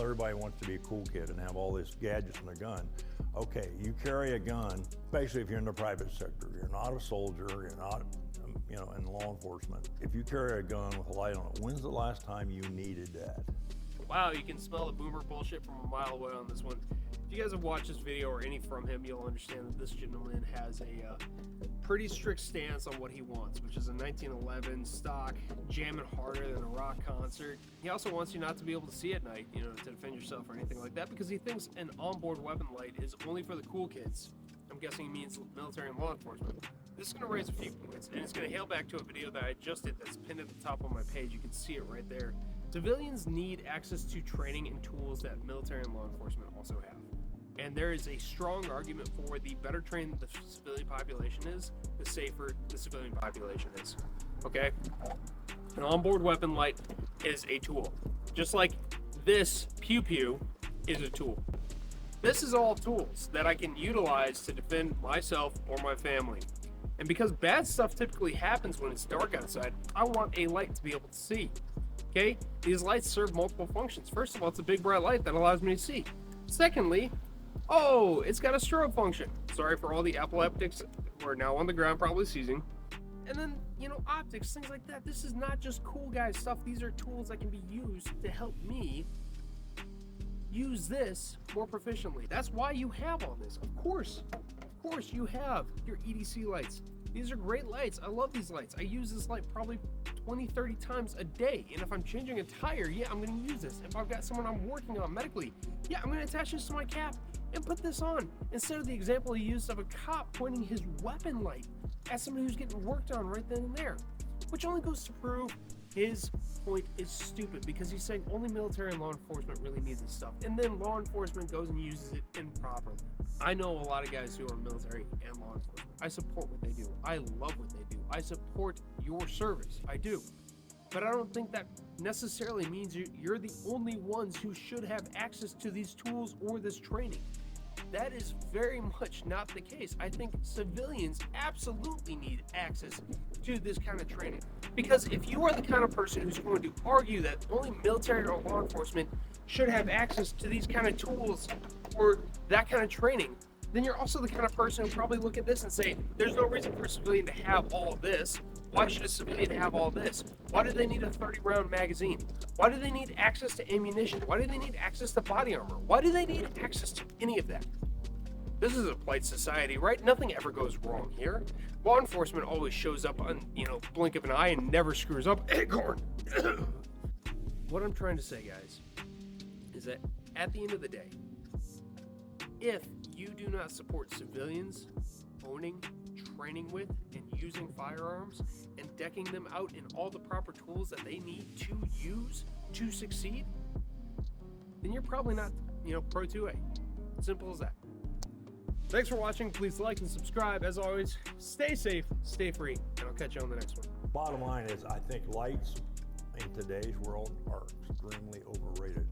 everybody wants to be a cool kid and have all this gadgets and a gun. Okay, you carry a gun, especially if you're in the private sector. You're not a soldier, you're not, you know, in law enforcement. If you carry a gun with a light on it, when's the last time you needed that? Wow, you can smell the boomer bullshit from a mile away on this one. If you guys have watched this video or any from him, you'll understand that this gentleman has a pretty strict stance on what he wants, which is a 1911 stock, jamming harder than a rock concert. He also wants you not to be able to see at night, you know, to defend yourself or anything like that, because he thinks an onboard weapon light is only for the cool kids. I'm guessing he means military and law enforcement. This is going to raise a few points, and it's going to hail back to a video that I just did that's pinned at the top of my page. You can see it right there. Civilians need access to training and tools that military and law enforcement also have. And there is a strong argument for the better trained the civilian population is, the safer the civilian population is. Okay? An onboard weapon light is a tool. Just like this pew-pew is a tool. This is all tools that I can utilize to defend myself or my family. And because bad stuff typically happens when it's dark outside, I want a light to be able to see. Okay? These lights serve multiple functions. First of all, it's a big bright light that allows me to see. Secondly, oh, it's got a strobe function. Sorry for all the epileptics who are now on the ground probably seizing. And then, you know, optics, things like that. This is not just cool guy stuff. These are tools that can be used to help me use this more proficiently. That's why you have all this. Of course you have your EDC lights. These are great lights. I love these lights. I use this light probably 20, 30 times a day. And if I'm changing a tire, yeah, I'm gonna use this. If I've got someone I'm working on medically, yeah, I'm gonna attach this to my cap and put this on. Instead of the example he used of a cop pointing his weapon light at somebody who's getting worked on right then and there. Which only goes to prove his point is stupid, because he's saying only military and law enforcement really need this stuff. And then law enforcement goes and uses it improperly. I know a lot of guys who are military and law enforcement. I support what they do. I love what they do. I support your service. I do. But I don't think that necessarily means you're the only ones who should have access to these tools or this training. That is very much not the case. I think civilians absolutely need access to this kind of training. Because if you are the kind of person who's going to argue that only military or law enforcement should have access to these kind of tools or that kind of training, then you're also the kind of person who probably look at this and say, there's no reason for a civilian to have all of this. Why should a civilian have all this? Why do they need a 30-round magazine? Why do they need access to ammunition? Why do they need access to body armor? Why do they need access to any of that? This is a polite society, right? Nothing ever goes wrong here. Law enforcement always shows up on, blink of an eye and never screws up. Acorn! What I'm trying to say, guys, is that at the end of the day, if you do not support civilians owning, training with, and using firearms and decking them out in all the proper tools that they need to use to succeed, then you're probably not, pro 2A. Simple as that. Thanks for watching. Please like and subscribe. As always, stay safe, stay free, and I'll catch you on the next one. Bottom line is, I think lights in today's world are extremely overrated.